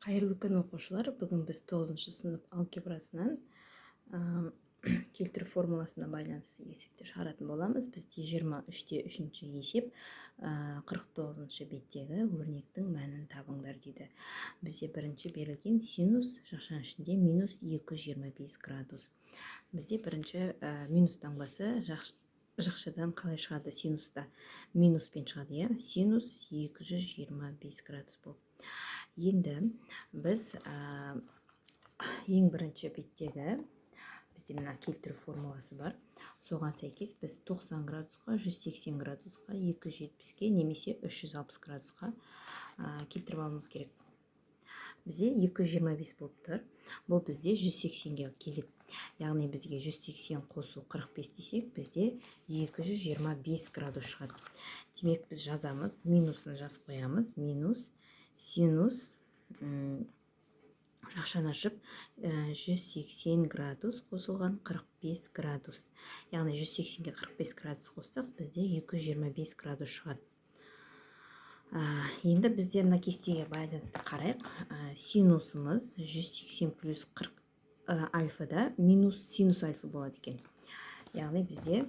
Қайырлы күн оқушылар. Бүгін біз 9-шы сынып алгебрасынан келтіру формуласына байланысты есептер шығаратын боламыз. Бізде 23-те 3-ші есеп 49-шы беттегі өрнектің мәнін табыңдар дейді. Бізде бірінші берілген синус жақшаның ішінде минус 225 градус. Бізде бірінші минус таңбасы жақшадан қалай шығады? Синуста минуспен шығады, синус 225 градус болып. Енді біз ең бірінші беттегі бізде мына келтіру формуласы бар. Соған сәйкес біз 90 градусқа, 180 градусқа, 270-ке немесе 360 градусқа келтіріп алуымыз керек. Бізде 225 болып тұр. Бұл бізде 180-ге келеді. Яғни бізге 180 қосу 45 десек, бізде 225 градус шығады. Демек біз жазамыз, минусын жазып қоямыз. Минус синус жақшаны ашып 180 градус қосылған 45 градус. Яғни 180-ге 45 градус қоссақ, бізде 225 градус шығады. Енді бізде мына кестеге байланысты қарайық. Синусымыз 180 плюс 40 альфада минус синус альфа болады екен. Яғни бізде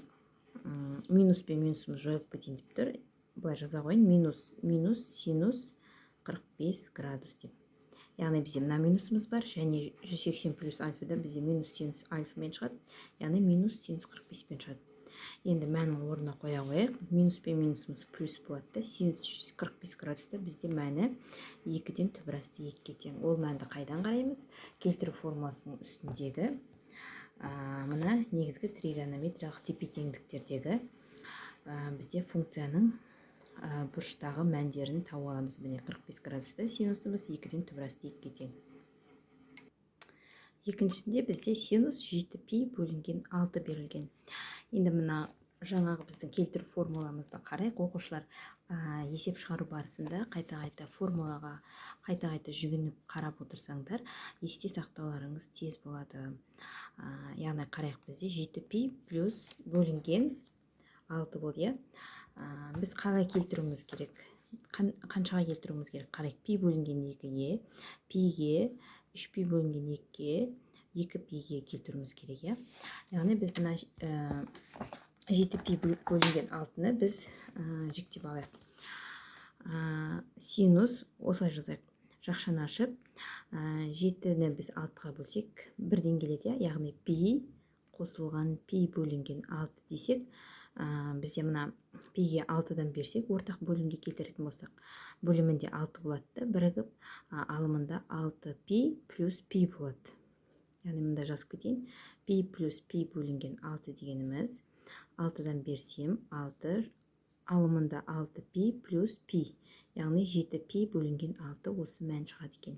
минус пен минусымыз жойылып кетейін деп тұр. Былай жаза қойын. Минус синус 45 градус деп. Яғни бізде мына минусымыз бар, және 180 плюс альфада бізде минус синус альфамен шығады. Яғни минус синус 45 пен шығады. Енді мәнін орнына қоя қояйық. Минус пен минусымыз плюс болады да. Синус 45 градуста бізде мәні 2-ден түбір асты 2-ге тең. Ол мәнді қайдан қараймыз? Келтіру формуласының үстіндегі мына негізгі тригонометриялық тепе теңдіктердегі бізде функцияның бұрыштағы мәндерін тауып аламыз. Міне 45 градуста синусымыз 2-ден түбір асты 2-ге тең. Екіншісінде бізде синус 7 пи бөлінген 6 берілген. Енді мына жаңағы біздің келтіру формуламызды қарайық. Оқушылар есеп шығару барысында қайта-қайта формулаға қайта-қайта жүгініп қарап отырсаңдар, есте сақтауларыңыз тез болады. Яғни қарайық, бізде 7 пи плюс бөлінген 6 болды. Біз қалай келтіруіміз керек? Қаншаға келтіруіміз керек? Қарайық, пи бөлінген 2-ге, пиге, 3 пи бөлінген 2-ге, 2 пиге келтіруіміз керек. Яғни біз 7 пи бөлінген 6-ны біз жіктеп алайық. Синус, осылай жазайық. Жақшаны ашып, 7-ні біз 6-ға бөлсек, 1-ден келеді. Яғни пи қосылған пи бөлінген 6 десек, бізде мына пиге 6-дан берсек, ортақ бөлімге келтіретін болсақ, бөлімінде 6 болады, бірігіп, алымында 6 пи плюс пи болады. Яғни мұнда жазып кетейін. Пи плюс пи бөлінген 6 дегеніміз, 6-дан берсем 6, алымында 6 пи плюс пи. Яғни 7 пи бөлінген 6 осы мән шығады екен.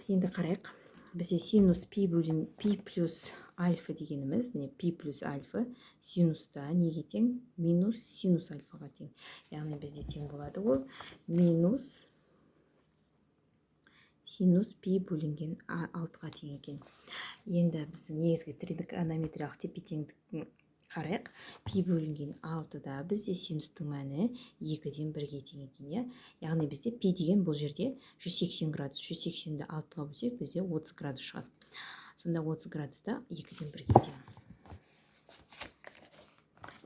Енді қарайық. Бізде синус пи плюс альфа дегеніміз, міне пи плюс альфа синуста неге тең? Минус синус альфаға тең. Яғни бізде тең болады ол минус синус пи бөлінген 6-ға тең екен. Енді біздің негізгі тригонометриялық тепе теңдіктің қарайық. Пи бөлінген 6-да бізде синустың мәні 2-ден 1-ге тең екен. Яғни бізде пи деген бұл жерде 180 градус. 180-ді 6-ға бөлсек, бізде 30 градус шығады. Сонда 30 градуста 2-ден 1-ге тең.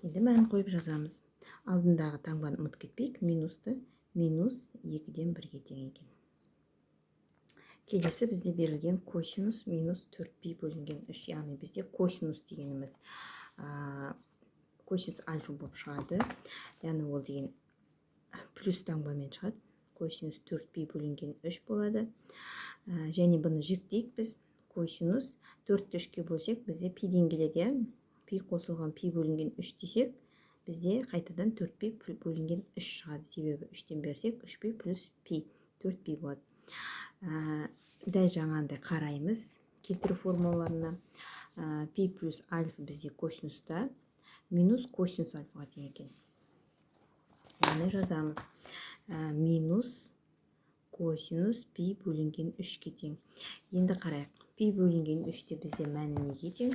Енді мәнін қойып жазамыз. Алдындағы таңбаны ұмытып кетпейік. Минусты минус 2-ден 1-ге тең екен. Келесі бізде берілген косинус минус 4 пи бөлінген 3. Яғни бізде косинус дегеніміз косинус альфа болып шығады. Яғни ол деген плюс таңбамен шығады. Косинус 4 пи бөлінген 3 болады. Және бұны жіктейік біз. Косинус 4-ті 3-ке бөлсек, бізде пиден келеді. Пи қосылған пи бөлінген 3 десек, бізде қайтадан 4 пи бөлінген 3 шығады. Себебі 3-тен берсек, 3 пи плюс пи, 4 пи болады. Дәл жаңағындай қараймыз келтіру формулаларына. Пи плюс альфа бізде косинуста минус косинус альфаға тең екен. Яғни жазамыз. Минус косинус пи бөлінген 3-ке тең. Енді қарайық. Пи бөлінген 3-те бізде мәні неге тең?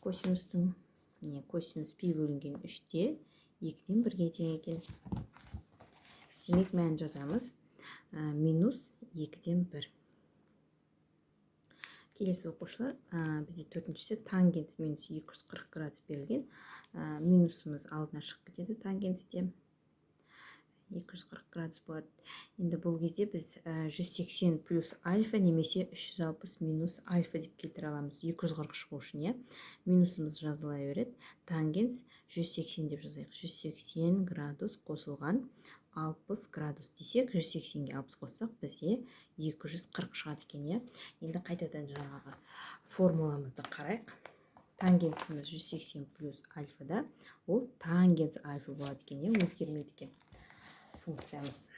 Косинустың. Косинус пи бөлінген 3-те 2-ден 1-ге тең екен. Демек мән жазамыз. Минус 2-ден 1. Келесі оқушылар, бізде төртіншісі тангенс минус 240 градус берілген. Минусымыз алдына шығып кетеді тангенсте. 240 градус болады. Енді бұл кезде біз 180 плюс альфа немесе 360 минус альфа деп келтіре аламыз. 240 шығу үшін, минусымыз жазыла береді. Тангенс 180 деп жазайық. 180 градус қосылған 60 градус десек, 180-ге 60 қоссақ, бізде 240 шығады екен. Енді қайтадан жаңағы формуламызды қарайық. Тангенсіміз 180 плюс альфада, ол тангенс альфа болады екен, өзгермейді екен функциямыз.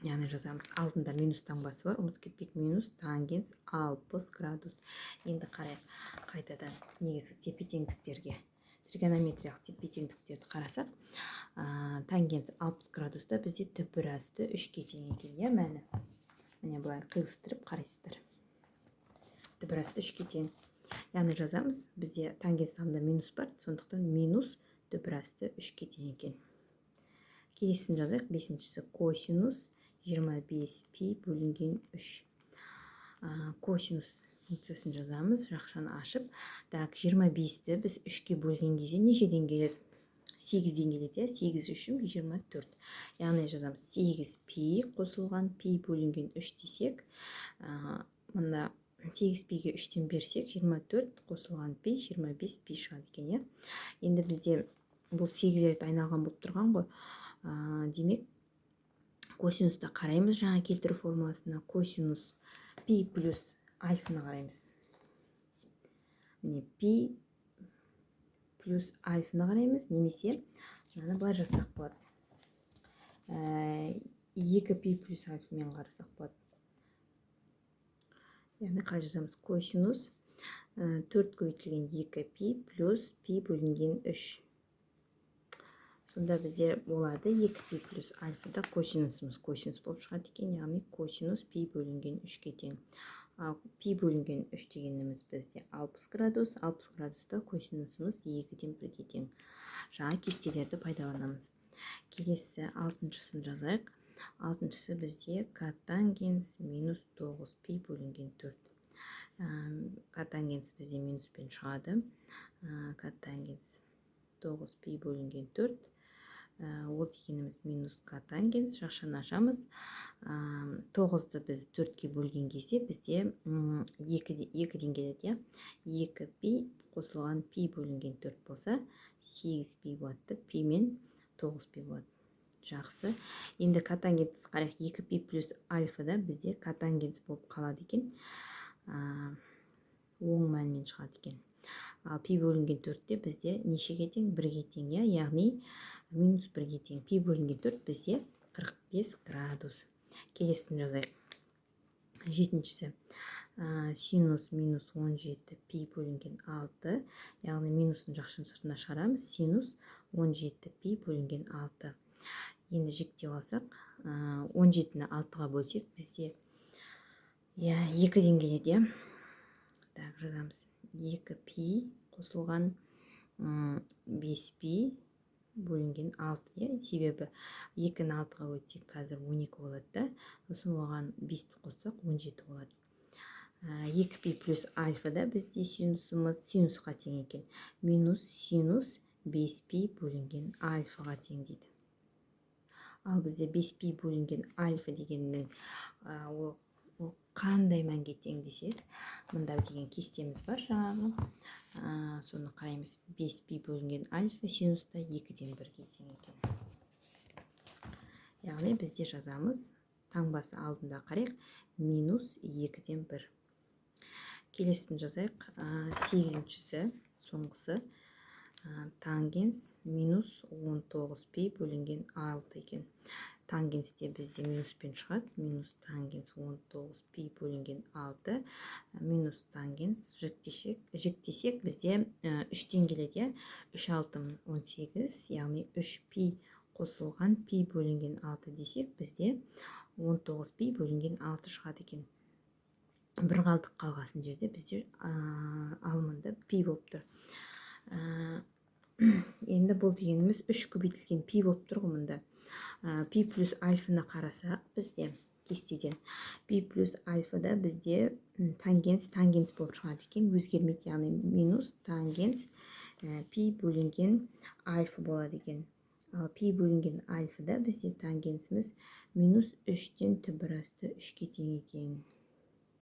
Яғни жазамыз, алдында минус таңбасы бар, ұмытып кетпейік, минус тангенс 60 градус. Енді қарайық қайтадан негізгі тепе-теңдіктерге, тригонометриялық тепе-теңдіктерді қарасақ, тангенс 60 градуста бізде түпір асты 3-ке тең екен, мәні. Міне былай қиылыстырып қарайсыздар. Түпір асты 3-ке тең. Яғни жазамыз, бізде тангенс алдында минус бар, сондықтан минус түпір асты 3-ке тең екен. Келесін жазайық, бесіншісі косинус 25 пи бөлінген 3. Косинус функциясын жазамыз, жақшаны ашып. 25-ті біз 3-ке бөлген кезде нешеден келеді? 8-ден келеді, 8 үшін 24. Яғни жазамыз, 8 пи қосылған пи бөлінген 3 десек, мұнда 8 пиге 3-тен берсек, 24 қосылған пи 25 пи шығады екен. Енді бізде бұл 8 рет айналған болып тұрған ғой. Демек, косинуста қараймыз, жаңа келтіру формуласына косинус пи плюс альфаны қараймыз. Пи плюс альфаны қараймыз, немесе мынаны былай жазсақ болады. 2 пи плюс альфамен қарасақ болады. Яғни қай жазамыз? Косинус 4 көбейтілген 2 пи плюс пи бөлінген 3. Сонда бізде болады 2 пи плюс альфада косинусымыз косинус болып шығады екен, яғни косинус пи бөлінген 3-ке тең. Ал пи бөлінген 3 дегеніміз бізде 60 градус, 60 градуста косинусымыз 2-ден 1-ге тең. Жаңа кестелерді пайдаланамыз. Келесі 6-шысын жазайық. 6-шысы бізде котангенс минус 9 пи бөлінген 4. Котангенс бізде минуспен шығады. Котангенс 9 пи бөлінген 4. Ол дегеніміз минус котангенс, жақшаны ашамыз. 9-ды біз 4-ке бөлген кезде бізде 2-ден келеді. 2 пи қосылған пи бөлінген 4 болса, 8 пи болады. Пи мен 9 пи болады. Жақсы. Енді котангенс қарайық, 2 пи плюс альфада бізде котангенс болып қалады екен. Оң мәнмен шығады екен. Ал пи бөлінген 4-те бізде нешеге тең? 1-ге тең, яғни минус 1-ге тең. Пи бөлінген 4 бізде 45 градус. Келесін жазайық. 7-шісі синус минус 17 пи бөлінген 6. Яғни минусын жақшының сыртына шығарамыз. Синус 17 пи бөлінген 6. Енді жіктеп алсақ, 17-ні 6-ға бөлсек, бізде 2-ден келеді. Жазамыз. 2 пи қосылған 5 пи бөлінген 6. Себебі 2-ні 6-ға өтсек қазір 12 болады. Сосын оған 5-ті қоссақ 17 болады. 2 пи плюс альфада бізде синусымыз синусқа тең екен. Минус синус 5 пи бөлінген альфаға тең дейді. Ал бізде 5 пи бөлінген альфа дегеннің ол қандай мәнге тең десек, мұнда деген кестеміз бар жаңағы. Соны қараймыз. 5 пи бөлінген альфа синуста 2-ден 1-ге тең екен. Яғни бізде жазамыз, таңбасы алдында қарайық, минус 2-ден 1. Келесін жазайық. 8-шісі, соңғысы, тангенс минус 19 пи бөлінген 6 екен. Тангенсте бізде минуспен шығады. Минус тангенс 19 пи бөлінген 6. Минус тангенс жіктесек бізде 3-тен келеді. 3 6 18, яғни 3 пи қосылған пи бөлінген 6 десек, бізде 19 пи бөлінген 6 шығады екен. Бір қалдық қалғасын жерде бізде алымында пи болып тұр. Енді бұл дегеніміз 3 көбейтілген пи болып тұр ғой мұнда. Пи плюс альфаны қарасақ, бізде кестеден. Пи плюс альфада бізде тангенс болып шығады екен, өзгермейді, яғни минус тангенс пи бөлінген альфа болады екен. Ал пи бөлінген альфада бізде тангенсіміз минус 3-тен түбір асты 3-ке тең екен.